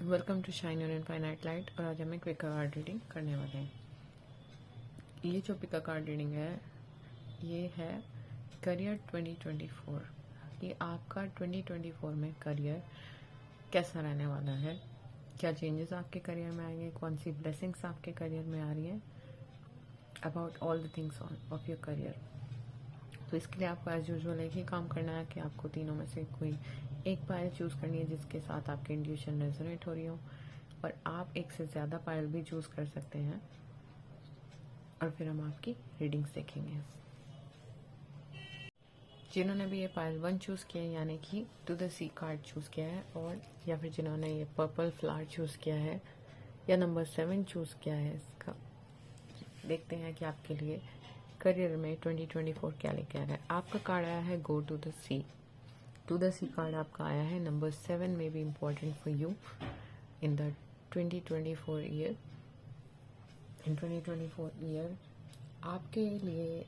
Welcome to shine your infinite light. और आज हमें क्विक कार्ड रीडिंग करने वाले हैं। ये जो पिका कार्ड रीडिंग है ये है करियर 2024 कि आपका 2024 में करियर कैसा रहने वाला है, क्या चेंजेस आपके करियर में आएंगे, कौन सी ब्लेसिंग्स आपके करियर में आ रही है, about all the things of your career. तो इसके लिए आपको एज यूजुअल एक ही काम करना है कि आपको तीनों में से कोई एक पायल चूज करनी है जिसके साथ आपकी इंट्यूशन रेजोनेट हो रही हो, और आप एक से ज्यादा पायल भी चूज कर सकते हैं। और फिर हम आपकी रीडिंग्स देखेंगे। जिन्होंने भी ये पायल 1 चूज किया है यानी कि to the sea card choose किया है, और या फिर जिन्होंने ये पर्पल फ्लावर चूज किया है या नंबर 7 चूज किया है, इसका देखते हैं कि आपके लिए करियर में 2024 क्या लेके आ रहा है। आपका कार्ड आया है go to the sea. To the sea card आपका आया है नंबर 7 में भी important for you in the 2024 year. In 2024 year आपके लिए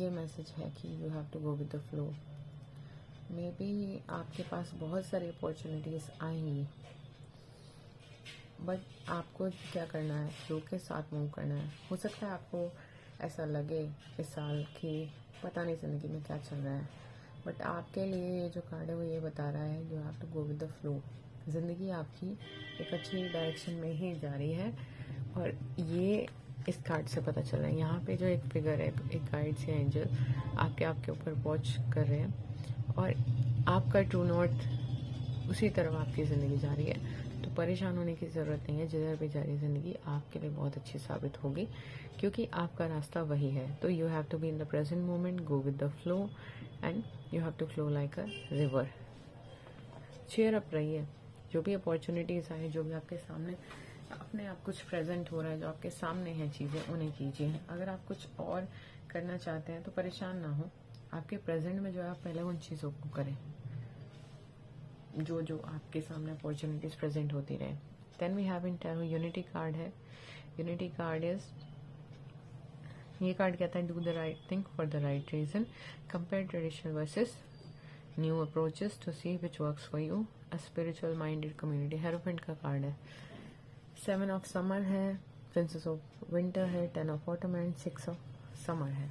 ये मैसेज है कि you have to go with the flow. May be आपके पास बहुत सारी अपॉर्चुनिटीज आएंगी, बट आपको क्या करना है, फ्लो के साथ मूव करना है। हो सकता है आपको ऐसा लगे इस साल कि पता नहीं जिंदगी में क्या चल रहा है, बट आपके लिए ये जो कार्ड है वो ये बता रहा है you have to go with the flow. जिंदगी आपकी एक अच्छी डायरेक्शन में ही जा रही है, और ये इस कार्ड से पता चल रहा है। यहाँ पे जो एक फिगर है, एक गाइड या एंजल आपके ऊपर वॉच कर रहे हैं, और आपका ट्रू नॉर्थ उसी तरफ आपकी जिंदगी जा रही है। तो परेशान होने की जरूरत नहीं है। जिधर भी जा रही जिंदगी आपके लिए बहुत अच्छी साबित होगी, क्योंकि आपका रास्ता वही है। तो you have to be in the present moment, go with the flow, and you have to flow like a river. Cheer up रहिए। जो भी अपॉर्चुनिटीज आए, जो भी आपके सामने अपने आप कुछ प्रेजेंट हो रहा है, जो आपके सामने है चीजें, उन्हें कीजिए। अगर आप कुछ और करना चाहते हैं तो परेशान ना हो। आपके प्रेजेंट में जो है आप पहले उन चीजों को करें जो आपके सामने अपॉर्चुनिटीज प्रेजेंट होती रहे। Then we have in tarot unity card है। यूनिटी कार्ड इज, ये कार्ड कहता है do the right thing for the right reason, compare traditional versus new approaches to see which works for you, a spiritual minded community. Hierophant का card है। 7 of summer है, princess of winter है, 10 of autumn and 6 of summer है।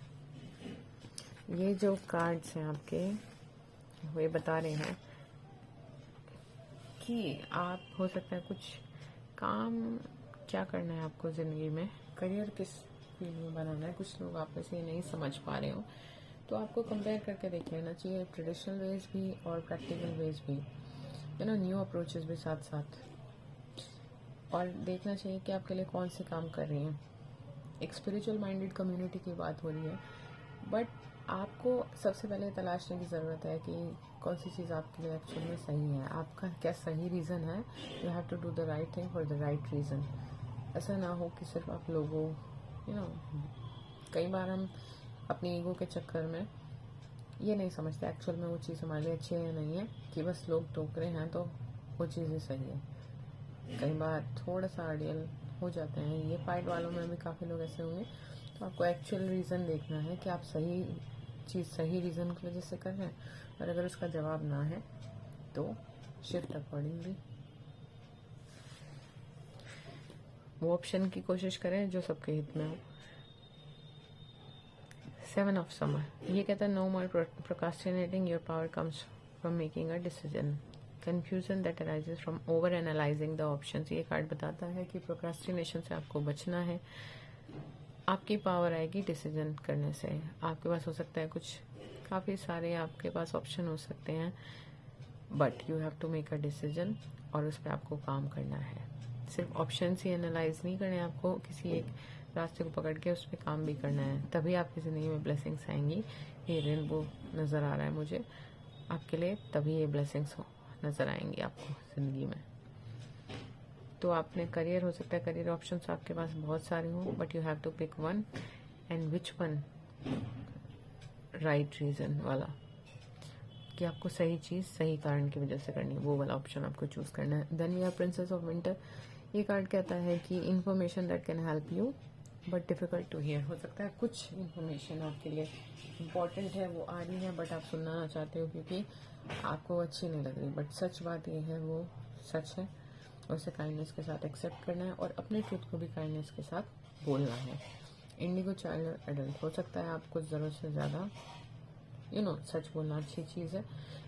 ये जो cards हैं आपके वो ये बता रहे हैं कि आप हो सकता है कुछ काम क्या करना है आपको जिंदगी में, करियर किस फील्ड में बनाना है। कुछ लोग आप में से ये नहीं समझ पा रहे हो, तो आपको कंपेयर करके देख लेना चाहिए, ट्रेडिशनल वेज भी और प्रैक्टिकल वेज भी, न्यू अप्रोचेस भी साथ साथ। और देखना चाहिए कि आपके लिए कौन से काम कर रही हैं। एक स्पिरिचुअल माइंडेड कम्युनिटी की बात हो रही है, बट आपको सबसे पहले तलाशने की ज़रूरत है कि कौन सी चीज़ आपके लिए एक्चुअल में सही है, आपका क्या सही रीज़न है। You have to do the right thing for the right reason. ऐसा ना हो कि सिर्फ आप लोगों कई बार हम अपनी ईगो के चक्कर में ये नहीं समझते एक्चुअल में वो चीज़ हमारे लिए अच्छी है या नहीं है, कि बस लोग टोक रहे हैं तो वो चीज़ें सही है। कई बार थोड़ा सा आइडियल हो जाते हैं। ये फाइट वालों में भी काफ़ी लोग ऐसे होंगे। तो आपको एक्चुअल रीज़न देखना है कि आप सही चीज़ सही रीज़न की वजह से कर रहे हैं, और अगर उसका जवाब ना है तो शिफ्ट अकॉर्डिंगली वो ऑप्शन की कोशिश करें जो सबके हित में हो। 7 ऑफ समर, ये कहता है no more procrastinating, your power comes from making a decision, confusion that arises from over analysing the options. ये कार्ड बताता है कि प्रोक्रास्टिनेशन से आपको बचना है। आपकी पावर आएगी डिसीजन करने से। आपके पास हो सकता है कुछ काफ़ी सारे आपके पास ऑप्शन हो सकते हैं, but you have to make a decision, और उस पर आपको काम करना है। सिर्फ ऑप्शन ही एनालाइज नहीं करने, आपको किसी एक रास्ते को पकड़ के उस पर काम भी करना है। तभी आपकी ज़िंदगी में ब्लेसिंग्स आएंगी। ये रेनबो नज़र आ रहा है मुझे आपके लिए, तभी ये ब्लेसिंग्स नज़र आएंगी आपको ज़िंदगी में। तो आपने करियर, हो सकता है करियर ऑप्शंस आपके पास बहुत सारे हों, but you have to pick one, and which one right reason वाला, कि आपको सही चीज़ सही कारण की वजह से करनी है, वो वाला ऑप्शन आपको चूज करना है। Then we have princess of winter. ये कार्ड कहता है कि information that can help you but difficult to hear. हो सकता है कुछ इन्फॉर्मेशन आपके लिए इम्पॉर्टेंट है, वो आ रही है बट आप सुनना ना चाहते हो क्योंकि आपको अच्छी नहीं लग रही, बट सच बात ये है, वो सच है। उसे काइंडनेस के साथ एक्सेप्ट करना है और अपने ट्रूथ को भी काइंडनेस के साथ बोलना है। इंडिगो चाइल्ड और एडल्ट हो सकता है आप कुछ ज़रूरत से ज़्यादा सच बोलना अच्छी चीज़ है,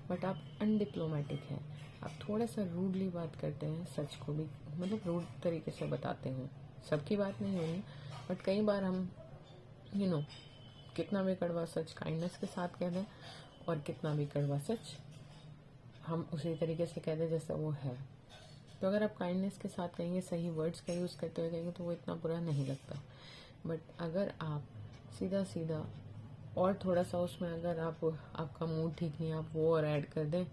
बट आप अनडिप्लोमेटिक हैं। आप थोड़ा सा रूडली बात करते हैं, सच को भी मतलब रूड तरीके से बताते हैं। सबकी बात नहीं होगी, बट कई बार हम कितना भी कड़वा सच काइंडनेस के साथ कह दें और कितना भी कड़वा सच हम उसी तरीके से कह दें जैसा वो है। तो अगर आप काइंडनेस के साथ कहेंगे, सही वर्ड्स का यूज़ करते हुए कहेंगे, तो वो इतना बुरा नहीं लगता। बट अगर आप सीधा सीधा और थोड़ा सा उसमें अगर आपका मूड ठीक नहीं, आप वो और ऐड कर दें,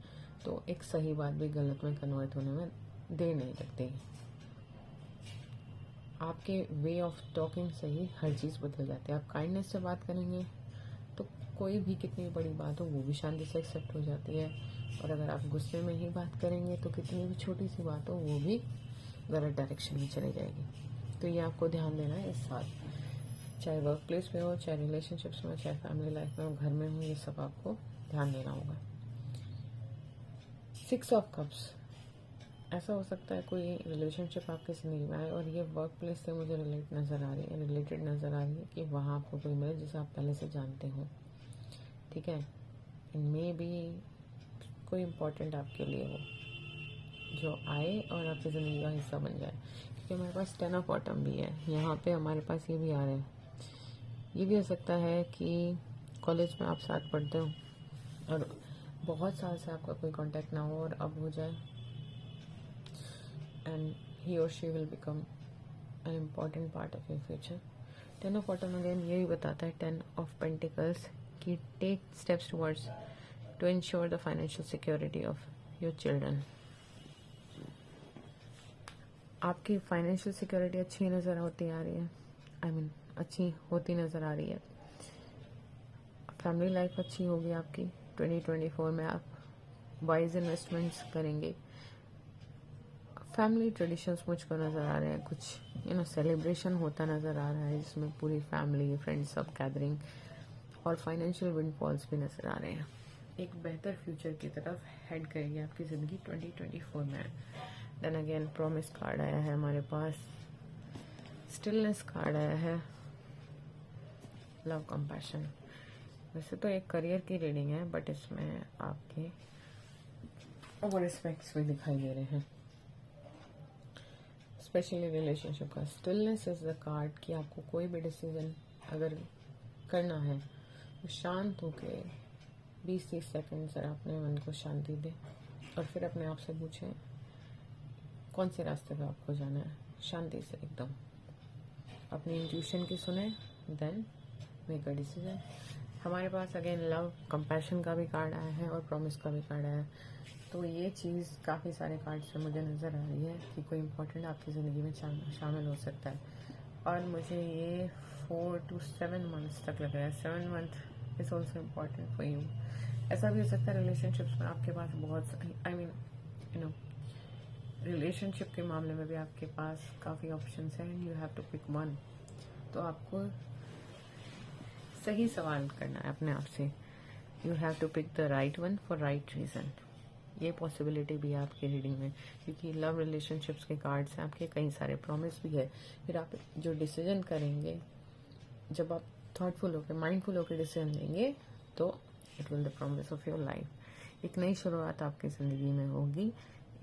तो एक सही बात भी गलत में कन्वर्ट होने में देर नहीं लगती। आपके वे ऑफ टॉकिंग से ही हर चीज़ बदल जाती है। आप काइंडनेस से बात करेंगे तो कोई भी कितनी बड़ी बात हो वो भी शांति से एक्सेप्ट हो जाती है, और अगर आप गुस्से में ही बात करेंगे तो कितनी भी छोटी सी बात हो वो भी गलत डायरेक्शन में चली जाएगी। तो ये आपको ध्यान देना है इस साल, चाहे वर्क प्लेस में हो, चाहे रिलेशनशिप्स में हो, चाहे फैमिली लाइफ में हो, घर में हो, ये सब आपको ध्यान देना होगा। 6 ऑफ कप्स, ऐसा हो सकता है कोई रिलेशनशिप आपके जिंदगी में आए और ये वर्क प्लेस से मुझे रिलेटेड नज़र आ रही है कि वहाँ आपको कोई मिले जिसे आप पहले से जानते हो, ठीक है। इनमें भी कोई इम्पोर्टेंट आपके लिए हो जो आए और आपकी ज़िंदगी का हिस्सा बन जाए, क्योंकि हमारे पास 10 ऑफ ऑटम भी है यहाँ पे, हमारे पास ये भी आ रहा है। ये भी हो सकता है कि कॉलेज में आप साथ पढ़ते हो और बहुत साल से आपका कोई कांटेक्ट ना हो और अब हो जाए, and he or she will become an important part of your future. 10 of Autumn again यही बताता है 10 of Pentacles कि take steps towards to ensure the financial security of your children. आपकी फाइनेंशियल सिक्योरिटी अच्छी नज़र होती आ रही है, अच्छी होती नज़र आ रही है। फैमिली लाइफ अच्छी होगी आपकी। 2024 में आप वाइज इन्वेस्टमेंट्स करेंगे। फैमिली ट्रेडिशंस मुझको नज़र आ रहे हैं, कुछ सेलिब्रेशन होता नज़र आ रहा है जिसमें पूरी फैमिली फ्रेंड्स सब गैदरिंग, और फाइनेंशियल विंडफॉल्स भी नज़र आ रहे हैं। एक बेहतर फ्यूचर की तरफ हेड करेगी आपकी ज़िंदगी 2024 में। देन अगेन प्रॉमिस कार्ड आया है हमारे पास, स्टिलनेस कार्ड आया है, लव कंपैशन। वैसे तो एक करियर की रीडिंग है, बट इसमें आपके ओवर रिस्पेक्ट्स भी दिखाई दे रहे हैं, स्पेशली रिलेशनशिप का। स्टिलनेस इज द कार्ड कि आपको कोई भी डिसीजन अगर करना है तो शांत होके 20-30 सेकंड से अपने मन को शांति दे और फिर अपने आप से पूछें कौन से रास्ते पे आपको जाना है। शांति से एकदम अपनी इंट्यूशन की सुने, देन मेक अ डिसीजन। हमारे पास अगेन लव कंपैशन का भी कार्ड आया है और प्रॉमिस का भी कार्ड आया है। तो ये चीज़ काफ़ी सारे कार्ड से मुझे नज़र आ रही है कि कोई इम्पोर्टेंट आपकी ज़िंदगी में शामिल हो सकता है, और मुझे ये 4 to 7 months तक लग रहा है। 7 month is also important for you. ऐसा भी हो सकता है रिलेशनशिप्स में आपके पास बहुत रिलेशनशिप के मामले में भी आपके पास काफ़ी ऑप्शंस हैं, and you have to pick one. तो आपको सही सवाल करना है अपने आप से, you have to pick the right one for right reason. ये पॉसिबिलिटी भी है आपकी रीडिंग में, क्योंकि लव रिलेशनशिप्स के कार्ड्स हैं आपके, कई सारे प्रॉमिस भी है। फिर आप जो डिसीजन करेंगे, जब आप थॉटफुल होकर माइंडफुल होकर डिसीजन लेंगे, तो it will the promise of your life. एक नई शुरुआत आपकी ज़िंदगी में होगी।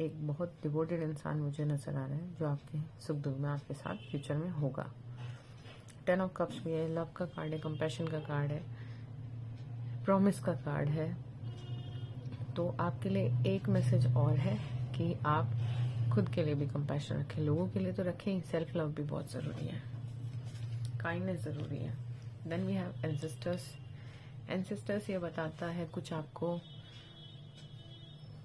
एक बहुत डिवोटेड इंसान मुझे नज़र आ रहा है जो आपके सुख दुख में आपके साथ फ्यूचर में होगा। 10 ऑफ कप्स भी है, लव का कार्ड है, कंपैशन का कार्ड है, प्रॉमिस का कार्ड है। तो आपके लिए एक मैसेज और है कि आप खुद के लिए भी कंपैशन रखें, लोगों के लिए तो रखें ही, सेल्फ लव भी बहुत ज़रूरी है, काइंडनेस ज़रूरी है। Then we have ancestors. Ancestors ये बताता है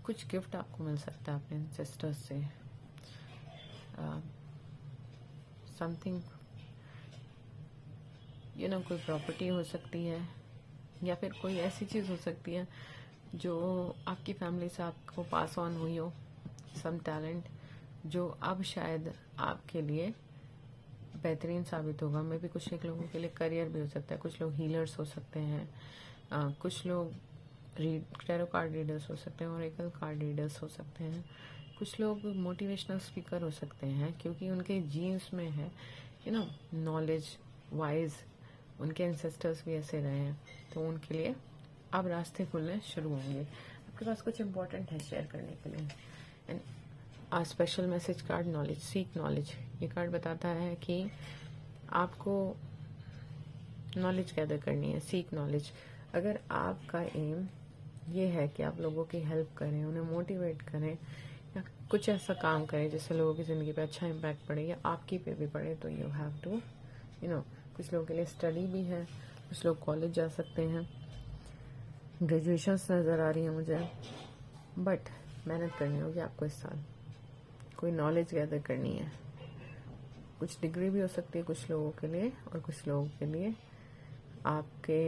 कुछ गिफ्ट आपको मिल सकता है अपने एंसेस्टर्स से। समथिंग कोई प्रॉपर्टी हो सकती है, या फिर कोई ऐसी चीज़ हो सकती है जो आपकी फैमिली से आपको पास ऑन हुई हो, सम टैलेंट जो अब शायद आपके लिए बेहतरीन साबित होगा। मे भी कुछ एक लोगों के लिए करियर भी हो सकता है, कुछ लोग हीलर्स हो सकते हैं, कुछ लोग टैरो कार्ड रीडर्स हो सकते हैं, ओरेकल कार्ड रीडर्स हो सकते हैं, कुछ लोग मोटिवेशनल स्पीकर हो सकते हैं क्योंकि उनके जीन्स में है नॉलेज वाइज, उनके एंसेस्टर्स भी ऐसे रहे हैं, तो उनके लिए अब रास्ते खुलने शुरू होंगे। आपके पास कुछ इंपॉर्टेंट है शेयर करने के लिए। And a special message card knowledge, seek knowledge. ये कार्ड बताता है कि आपको नॉलेज गैदर करनी है, सीक नॉलेज। अगर आपका एम ये है कि आप लोगों की हेल्प करें, उन्हें मोटिवेट करें, या कुछ ऐसा काम करें जिससे लोगों की ज़िंदगी पे अच्छा इम्पैक्ट पड़े या आपकी पे भी पड़े, तो यू हैव टू कुछ लोगों के लिए स्टडी भी है, कुछ लोग कॉलेज जा सकते हैं, ग्रेजुएशंस नज़र आ रही है मुझे, बट मेहनत करनी होगी आपको इस साल, कोई नॉलेज गैदर करनी है। कुछ डिग्री भी हो सकती है कुछ लोगों के लिए, और कुछ लोगों के लिए आपके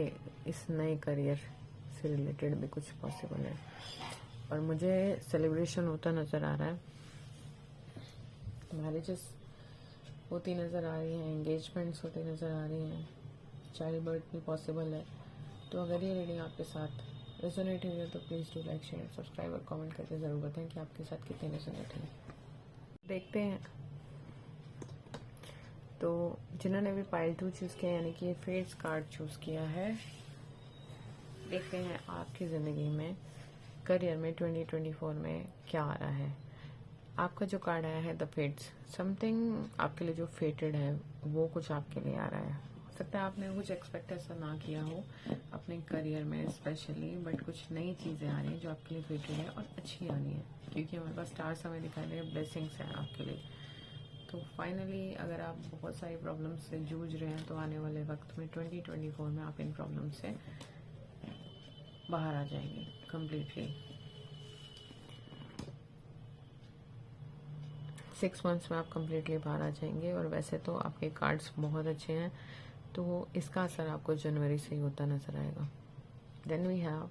इस नए करियर से रिलेटेड भी कुछ पॉसिबल है। और मुझे सेलिब्रेशन होता नज़र आ रहा है, मैरिजेस होती नज़र आ रही हैं, एंगेजमेंट्स होती नज़र आ रही हैं, चाइल्ड बर्थ भी पॉसिबल है। तो अगर ये रीडिंग आपके साथ रेजोनेट हुई है तो please do like, share, subscribe और कमेंट करके ज़रूर बताएं कि आपके साथ कितने रेजोनेट हैं। देखते हैं। तो जिन्होंने भी पाइल 2 चूज़ किया, यानी कि फेट्स कार्ड चूज़ किया है, देखते हैं आपकी ज़िंदगी में करियर में 2024 में क्या आ रहा है। आपका जो कार्ड आया है द फेट्स, समथिंग आपके लिए जो फेटेड है वो कुछ आपके लिए आ रहा है। हो सकता है आपने कुछ एक्सपेक्ट ऐसा ना किया हो अपने करियर में स्पेशली, बट कुछ नई चीज़ें आ रही हैं जो आपके लिए फेटेड है और अच्छी आ रही है, क्योंकि हमारे पास स्टार समय दिखाई दे रहे, ब्लेसिंग्स हैं आपके लिए। तो फाइनली अगर आप बहुत सारी प्रॉब्लम्स से जूझ रहे हैं तो आने वाले वक्त में 2024 में आप इन प्रॉब्लम से बाहर आ जाएंगे कम्प्लीटली। 6 मंथ्स में आप कम्प्लीटली बाहर आ जाएंगे। और वैसे तो आपके कार्ड्स बहुत अच्छे हैं, तो इसका असर आपको जनवरी से ही होता नजर आएगा। Then we have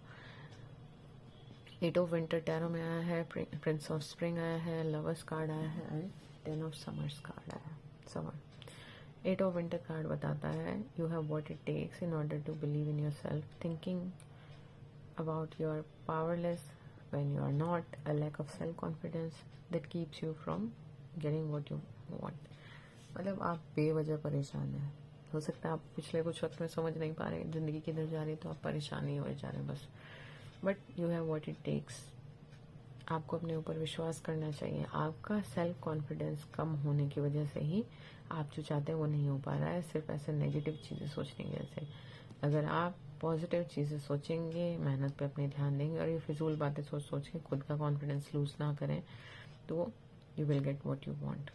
8 of winter tarot में आया है, प्रिंस ऑफ स्प्रिंग आया है, लवर्स कार्ड आया है, एंड 10 ऑफ समर्स कार्ड आया है, समर। 8 ऑफ विंटर कार्ड बताता है you have what it takes in order to believe in yourself, thinking about your powerless when you are not, a lack of self confidence that keeps you from getting what you want। मतलब आप बेवजह परेशान हैं। हो सकता है आप पिछले कुछ वक्त में समझ नहीं पा रहे जिंदगी किधर जा रही है, तो आप परेशान ही हो जा रहे हैं बस। But you have what it takes. आपको अपने ऊपर विश्वास करना चाहिए। आपका सेल्फ कॉन्फिडेंस कम होने की वजह से ही आप जो चाहते हैं वो नहीं हो पा रहा है, सिर्फ ऐसे नेगेटिव चीज़ें सोचने की वजह से। अगर आप पॉजिटिव चीज़ें सोचेंगे, मेहनत पे अपने ध्यान देंगे और ये फिजूल बातें सोच सोच के खुद का कॉन्फिडेंस लूज ना करें, तो you will get what you want.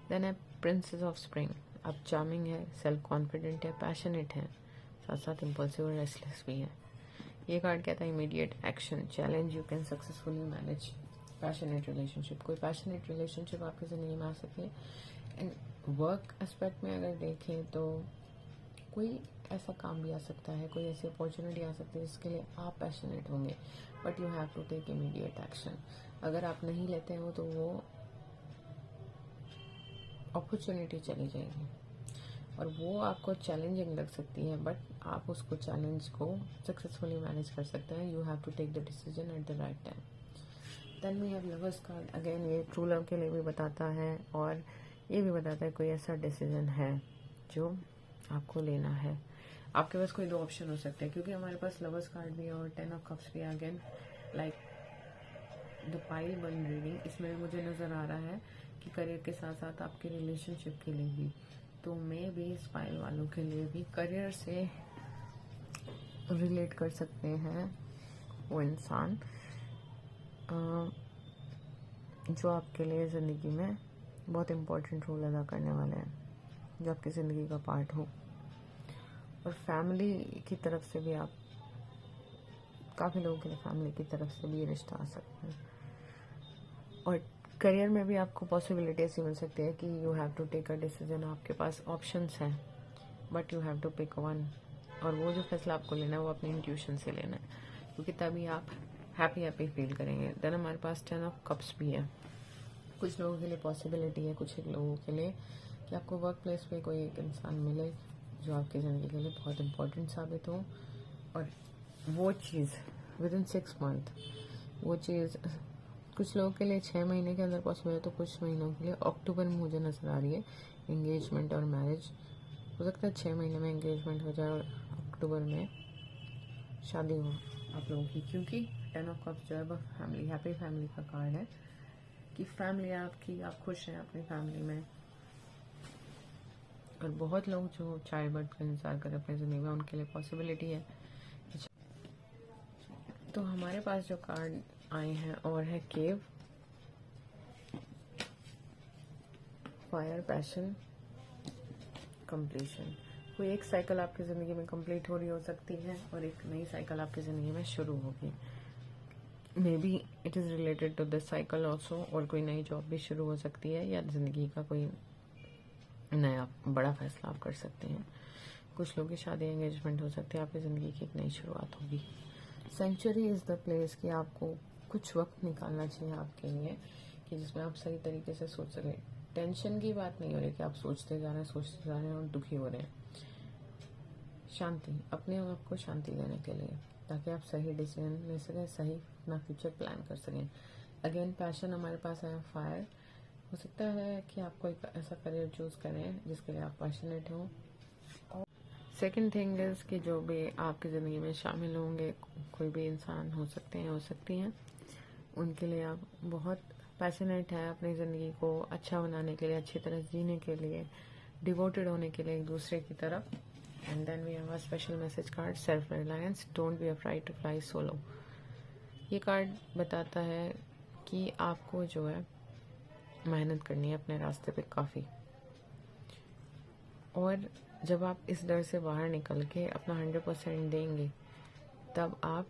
Then है प्रिंसेस ऑफ स्प्रिंग। आप चार्मिंग है, सेल्फ कॉन्फिडेंट है, पैशनेट है, साथ साथ इम्पल्सिव और रेस्टलेस भी है। ये कार्ड कहता है immediate action, challenge, you can successfully manage passionate relationship. कोई पैशनेट रिलेशनशिप आपकी ज़िंदगी में आ सकती है। एंड वर्क एस्पेक्ट में अगर देखें तो कोई ऐसा काम भी आ सकता है, कोई ऐसी अपॉर्चुनिटी आ सकती है जिसके लिए आप पैशनेट होंगे, but you have to take immediate action. अगर आप नहीं लेते हो तो वो अपॉर्चुनिटी चली जाएगी और वो आपको चैलेंजिंग लग सकती है, बट आप उसको चैलेंज को सक्सेसफुली मैनेज कर सकते हैं। You have to take the decision at the right time. Then we have lovers card. Again ये ट्रू लव के लिए भी बताता है और ये भी बताता है कोई ऐसा डिसीजन है जो आपको लेना है। आपके पास कोई 2 ऑप्शन हो सकते हैं, क्योंकि हमारे पास लवर्स कार्ड भी है और 10 ऑफ कप्स भी है। Again like the pile 1 reading, इसमें मुझे नज़र आ रहा है कि करियर के साथ साथ आपके रिलेशनशिप के लिए भी, तो मैं भी इस पाइल वालों के लिए भी करियर से रिलेट कर सकते हैं वो इंसान जो आपके लिए ज़िंदगी में बहुत इम्पोर्टेंट रोल अदा करने वाले हैं, जो आपकी ज़िंदगी का पार्ट हो। और फैमिली की तरफ से भी, आप काफ़ी लोगों के लिए फैमिली की तरफ से भी ये रिश्ता आ सकता है। और करियर में भी आपको पॉसिबिलिटी ऐसी मिल सकती है कि you have to take a decision. आपके पास ऑप्शंस हैं but you have to pick one, और वो जो फैसला आपको लेना है वो अपनी इंट्यूशन से लेना है, क्योंकि तभी आप हैप्पी फील करेंगे। देन हमारे पास 10 ऑफ कप्स भी है। कुछ लोगों के लिए पॉसिबिलिटी है, कुछ लोगों के लिए कि आपको वर्क प्लेस पे कोई एक इंसान मिले जो आपकी ज़िंदगी के लिए बहुत इम्पोर्टेंट साबित हो और वो चीज़ विद इन 6 मंथ, वो चीज़ कुछ लोगों के लिए 6 महीने के अंदर पॉसिबल है, तो कुछ महीनों के लिए अक्टूबर में मुझे नज़र आ रही है एंगेजमेंट और मैरिज। हो सकता है 6 महीने में एंगेजमेंट हो जाए और अक्टूबर में शादी हो आप लोगों की, क्योंकि 10 ऑफ कप्स जो है वो फैमिली, हैप्पी फैमिली का कार्ड है कि फैमिली है आपकी, आप खुश हैं अपनी फैमिली में। और बहुत लोग जो चाइल्ड बर्थ का इंतजार कर रहे अपनी ज़िंदगी में, उनके लिए पॉसिबिलिटी है। तो हमारे पास जो कार्ड आए हैं और है केव, फायर, पैशन, कंप्लीशन। कोई एक साइकिल आपकी ज़िंदगी में कंप्लीट हो रही हो सकती है और एक नई साइकिल आपकी ज़िंदगी में शुरू होगी। May be it is related to this cycle also, और कोई नई जॉब भी शुरू हो सकती है या ज़िंदगी का कोई नया बड़ा फैसला आप कर सकते हैं। कुछ लोगों की शादी एंगेजमेंट हो सकती है, आपकी ज़िंदगी की एक नई शुरुआत होगी। सेंचुरी इज़ द प्लेस कि आपको कुछ वक्त निकालना चाहिए आपके लिए कि जिसमें आप सही तरीके से सोच सकें। टेंशन की बात नहीं हो रही कि आप सोचते जा रहे हैं और दुखी हो रहे हैं। शांति, अपने आप को शांति देने के लिए, ताकि आप सही डिसीजन ले सकें, सही अपना फ्यूचर प्लान कर सकें। अगेन पैशन हमारे पास है, फायर। हो सकता है कि आपको एक ऐसा करियर चूज करें जिसके लिए आप पैशनेट हों। सेकेंड थिंग इज़ कि जो भी आपकी ज़िंदगी में शामिल होंगे, कोई भी इंसान हो सकते हैं, हो सकती हैं, उनके लिए आप बहुत पैशनेट है अपनी ज़िंदगी को अच्छा बनाने के लिए, अच्छी तरह जीने के लिए, डिवोटेड होने के लिए एक दूसरे की तरफ। And then we have a special message card, self reliance, don't be afraid to fly solo. ये कार्ड बताता है कि आपको जो है मेहनत करनी है अपने रास्ते पे काफ़ी, और जब आप इस डर से बाहर निकल के अपना 100% देंगे, तब आप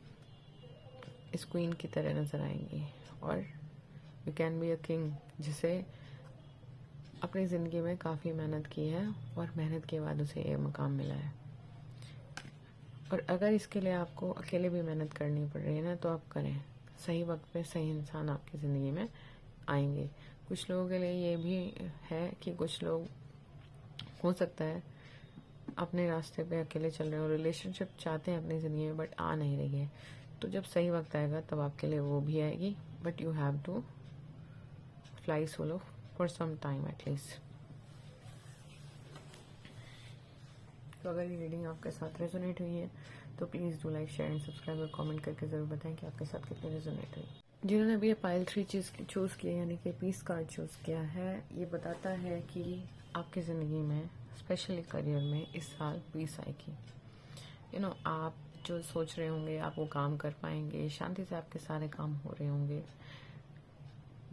इस क्वीन की तरह नजर आएंगे और you can be a king, जिसे अपनी ज़िंदगी में काफ़ी मेहनत की है और मेहनत के बाद उसे ये मकाम मिला है। और अगर इसके लिए आपको अकेले भी मेहनत करनी पड़ रही है ना, तो आप करें। सही वक्त पे सही इंसान आपकी ज़िंदगी में आएंगे। कुछ लोगों के लिए ये भी है कि कुछ लोग हो सकता है अपने रास्ते पे अकेले चल रहे हो, रिलेशनशिप चाहते हैं अपनी ज़िंदगी में बट आ नहीं रही है। तो जब सही वक्त आएगा तब आपके लिए वो भी आएगी, but you have to fly solo for some time at least. तो अगर ये रीडिंग आपके साथ रेजोनेट हुई है तो please do like, share and subscribe और कमेंट करके ज़रूर बताएं कि आपके साथ कितनी रेजोनेट हुई। जिन्होंने भी ये पाइल 3 चीज़ चूज़ किया, यानी कि पीस कार्ड चूज़ किया है, ये बताता है कि आपकी ज़िंदगी में स्पेशली करियर में इस साल पीस आएगी। आप जो सोच रहे होंगे आप वो काम कर पाएंगे, शांति से आपके सारे काम हो रहे होंगे,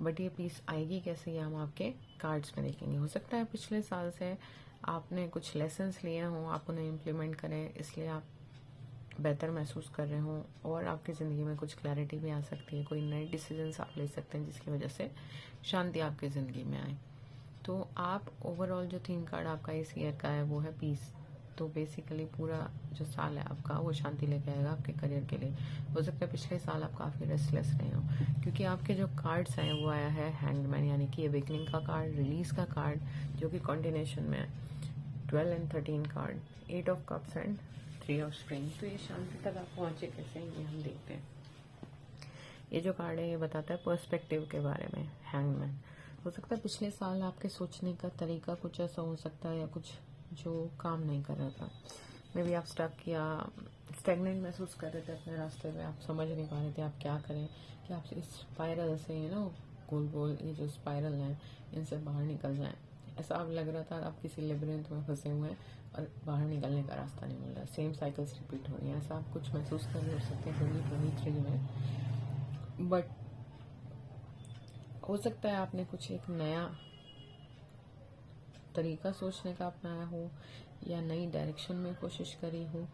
बट ये पीस आएगी कैसे, ये हम आपके कार्ड्स में देखेंगे। हो सकता है पिछले साल से आपने कुछ लेसन्स लिए हों, आप उन्हें इम्प्लीमेंट करें, इसलिए आप बेहतर महसूस कर रहे हों और आपकी ज़िंदगी में कुछ क्लैरिटी भी आ सकती है। कोई नए डिसीजंस आप ले सकते हैं जिसकी वजह से शांति आपकी ज़िंदगी में आए। तो आप ओवरऑल जो 3 कार्ड आपका इस ईयर का है वो है पीस। तो बेसिकली पूरा जो साल है आपका वो शांति लेके आएगा आपके करियर के लिए। हो सकता है पिछले साल आप काफ़ी रेस्टलेस रहे हो, क्योंकि आपके जो कार्ड्स हैं वो आया है हैंगमैन, यानी कि अवेकनिंग का कार्ड, रिलीज का कार्ड जो कि कॉन्टिन्यूशन में है, 12 and 13 card, 8 of cups and 3 of spring. तो ये शांति तक आप पहुंचे कैसे, ये हम देखते हैं। ये जो कार्ड है ये बताता है पर्सपेक्टिव के बारे में, हैंगमैन। हो सकता है पिछले साल आपके सोचने का तरीका कुछ ऐसा हो सकता है या कुछ जो काम नहीं कर रहा था। मे बी आप स्टक या स्टेगनेंट महसूस कर रहे थे अपने रास्ते में, आप समझ नहीं पा रहे थे आप क्या करें, कि आप इस स्पाइरल से गोल गोल ये जो स्पाइरल हैं इनसे बाहर निकल जाएं। ऐसा अब लग रहा था आप किसी लेबिरिंथ में फंसे हुए हैं और बाहर निकलने का रास्ता नहीं मिल रहा, सेम साइकिल्स रिपीट हो रही हैं। ऐसा आप कुछ महसूस कर रहे हो सकते हैं 2023 में, बट हो सकता है आपने कुछ एक नया तरीका सोचने का अपनाया हो या नई डायरेक्शन में कोशिश करी हो,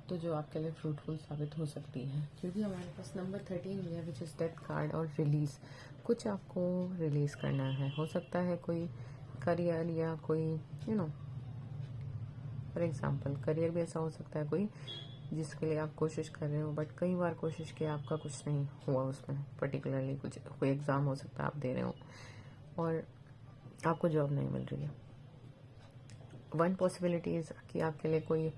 तो जो आपके लिए फ्रूटफुल साबित हो सकती है। क्योंकि हमारे पास नंबर 13 भी है विच इज़ डेथ कार्ड और रिलीज। कुछ आपको रिलीज करना है, हो सकता है कोई करियर या कोई फॉर एग्जांपल करियर भी ऐसा हो सकता है कोई जिसके लिए आप कोशिश कर रहे हो बट कई बार कोशिश किया आपका कुछ नहीं हुआ उसमें, पर्टिकुलरली कुछ कोई एग्ज़ाम हो सकता है आप दे रहे हो और आपको जॉब नहीं मिल रही है। वन पॉसिबिलिटी इज़ कि आपके लिए कोई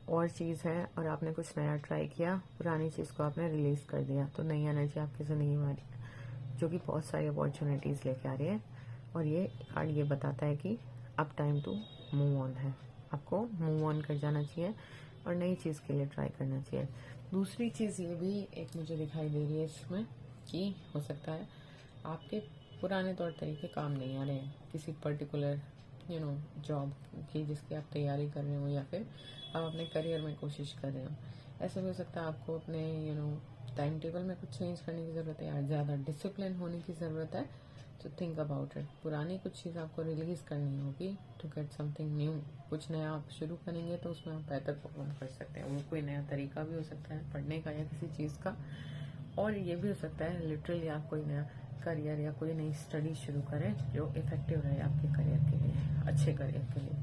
और चीज़ है और आपने कुछ नया ट्राई किया, पुरानी चीज़ को आपने रिलीज़ कर दिया, तो नई एनर्जी आपकी ज़िंदगी में आ रही है जो कि बहुत सारी अपॉर्चुनिटीज़ लेके आ रही है। और ये कार्ड ये बताता है कि अब टाइम टू मूव ऑन है, आपको मूव ऑन कर जाना चाहिए और नई चीज़ के लिए ट्राई करना चाहिए। दूसरी चीज़ ये भी एक मुझे दिखाई दे रही है इसमें कि हो सकता है आपके पुराने तौर तरीके काम नहीं आ रहे हैं किसी पर्टिकुलर जॉब की जिसकी आप तैयारी कर रहे हो, या फिर आप अपने करियर में कोशिश कर रहे हो। ऐसा भी हो सकता है आपको अपने टाइम टेबल में कुछ चेंज करने की ज़रूरत है, या ज़्यादा डिसिप्लिन होने की ज़रूरत है। तो थिंक अबाउट इट। पुरानी कुछ चीज़ आपको रिलीज़ करनी होगी टू गेट समथिंग न्यू। कुछ नया आप शुरू करेंगे तो उसमें आप बेहतर परफॉर्म कर सकते हैं। वो कोई नया तरीका भी हो सकता है पढ़ने का या किसी चीज़ का, और ये भी हो सकता है लिटरली आप कोई नया करियर या कोई नई स्टडी शुरू करें जो इफेक्टिव रहे आपके करियर के लिए, अच्छे करियर के लिए।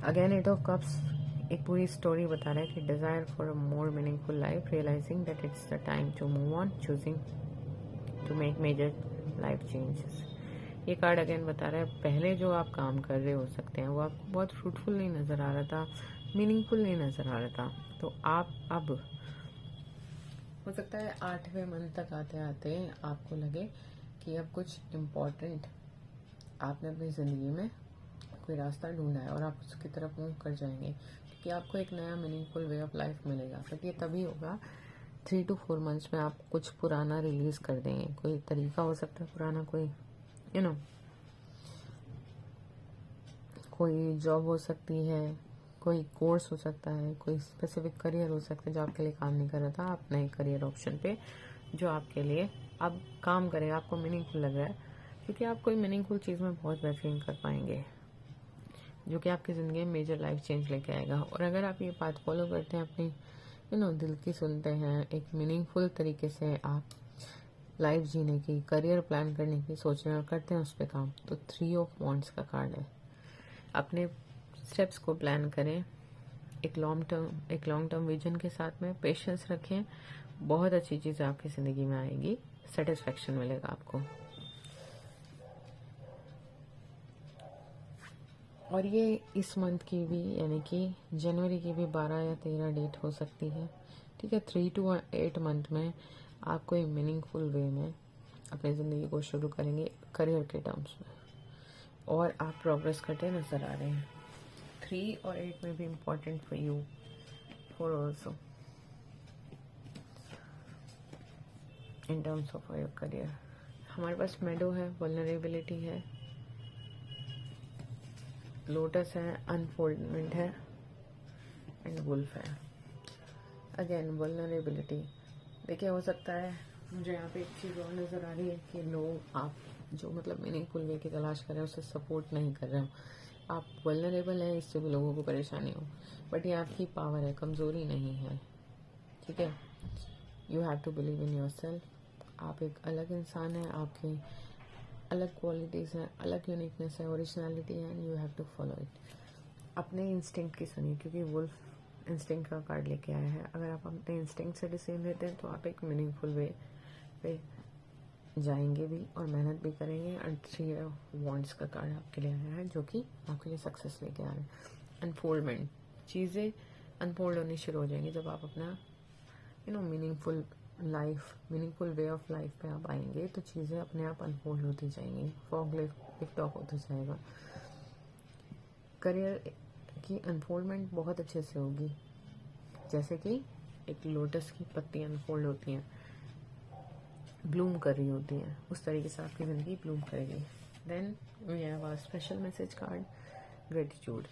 अगेन 8 ऑफ कप्स एक पूरी स्टोरी बता रहा है कि desire for a more meaningful life, realising that it's the time to move on, choosing to make major life changes. ये कार्ड अगेन बता रहा है पहले जो आप काम कर रहे हो सकते हैं वो आपको बहुत फ्रूटफुल नहीं नज़र आ रहा था, मीनिंगफुल नहीं नज़र आ रहा था, तो आप अब हो सकता है 8वें मंथ तक आते आते आपको लगे कि अब कुछ इम्पोर्टेंट आपने अपनी ज़िंदगी में कोई रास्ता ढूंढा है और आप उसकी तरफ मूव कर जाएंगे, क्योंकि आपको एक नया मीनिंगफुल वे ऑफ लाइफ मिलेगा। बट ये तभी होगा 3 to 4 मंथ्स में आप कुछ पुराना रिलीज कर देंगे। कोई तरीका हो सकता है पुराना, कोई कोई जॉब हो सकती है, कोई कोर्स हो सकता है, कोई स्पेसिफिक करियर हो सकता है जो आपके लिए काम नहीं कर रहा था, आप नए करियर ऑप्शन पे जो आपके लिए अब काम करेगा, आपको मीनिंगफुल लग रहा है, क्योंकि आप कोई मीनिंगफुल चीज़ में बहुत बेहतरीन कर पाएंगे जो कि आपकी ज़िंदगी में मेजर लाइफ चेंज लेके आएगा। और अगर आप ये बात फॉलो करते हैं, अपनी दिल की सुनते हैं, एक मीनिंगफुल तरीके से आप लाइफ जीने की, करियर प्लान करने की सोच रहे हैं और करते हैं उस पर काम, तो 3 ऑफ वॉन्ड्स का कार्ड है। अपने स्टेप्स को प्लान करें एक लॉन्ग टर्म विजन के साथ में, पेशेंस रखें, बहुत अच्छी चीज़ें आपकी ज़िंदगी में आएगी, सेटिस्फेक्शन मिलेगा आपको। और ये इस मंथ की भी यानी कि जनवरी की भी 12 या 13 डेट हो सकती है, ठीक है। 3 to 8 मंथ में आप कोई मीनिंगफुल वे में अपनी ज़िंदगी को शुरू करेंगे करियर के टर्म्स में, और आप प्रोग्रेस करते नजर आ रहे हैं। 3 और 8 में भी important for you for also in terms of your career. हमारे पास मेडो है, वल्नरेबिलिटी है, लोटस है, अनफोल्डमेंट है एंड वुल्फ है। अगेन वल्नरेबिलिटी, देखिए हो सकता है मुझे यहाँ पे एक चीज़ और नज़र आ रही है कि लोग आप जो मतलब मीनिंगफुल वे की तलाश कर रहे हैं उसे सपोर्ट नहीं कर रहे हो, आप वल्नरेबल हैं, इससे भी लोगों को परेशानी हो, बट ये आपकी पावर है, कमज़ोरी नहीं है, ठीक है। You have to believe in your self. आप एक अलग इंसान हैं, आपके अलग क्वालिटीज़ हैं, अलग यूनिकनेस है, ओरिजिनलिटी है, and you have to follow it. अपने इंस्टिंक्ट की सुनिए, क्योंकि वुल्फ इंस्टिंक्ट का कार्ड लेके आया है। अगर आप अपने इंस्टिंक्ट से डिसीजन लेते हैं तो आप एक मीनिंगफुल वे पे जाएंगे भी और मेहनत भी करेंगे। एंड 3 वॉन्ड्स का कार्ड आपके लिए आया है जो कि आपके लिए सक्सेस लेके आ रहे हैं। अनफोल्डमेंट, चीज़ें अनफोल्ड होनी शुरू हो जाएंगी जब आप अपना meaningful life, meaningful way of life पे आप आएंगे, तो चीज़ें अपने आप अनफोल्ड होती जाएंगी, फॉग लिफ्ट ऑफ होता जाएगा। करियर की अनफोल्डमेंट बहुत अच्छे से होगी, जैसे कि एक लोटस की पत्ती अनफोल्ड होती हैं, ब्लूम कर रही होती हैं, उस तरीके से आपकी ज़िंदगी ब्लूम करेगी। Then we have a special message card, gratitude,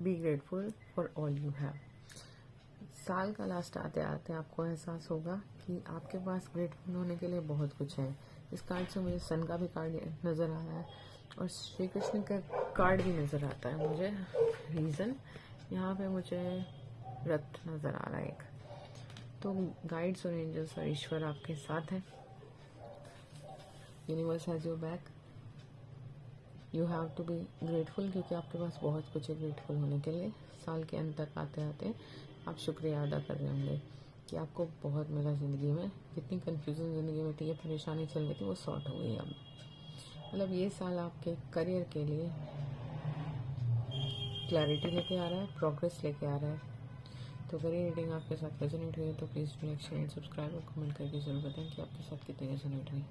be grateful for all you have. साल का लास्ट आते आते आपको एहसास होगा कि आपके पास ग्रेटफुल होने के लिए बहुत कुछ है। इस कार्ड से मुझे सन का भी कार्ड नज़र आ रहा है और श्री कृष्ण का कार्ड भी नज़र आता है मुझे। रीज़न यहाँ पे मुझे रथ नज़र आ रहा है एक, तो गाइड्स और एंजल्स और ईश्वर आपके साथ हैं। Universe has your back. You have to be grateful, क्योंकि आपके पास बहुत कुछ है ग्रेटफुल होने के लिए। साल के अंत तक आते आते आप शुक्रिया अदा कर रहे होंगे कि आपको बहुत मिला ज़िंदगी में। कितनी कन्फ्यूजन ज़िंदगी में थी, ये परेशानी चल रही थी, वो सॉर्ट हो गई अब। मतलब ये साल आपके करियर के लिए क्लैरिटी लेके आ रहा है, प्रोग्रेस लेके आ रहा है। तो अगर ये रीडिंग आपके साथ रेजोनेट हुई है तो please like share and subscribe और कमेंट करके जरूर बताएं कि आपके साथ कितनी रेजोनेट हुई।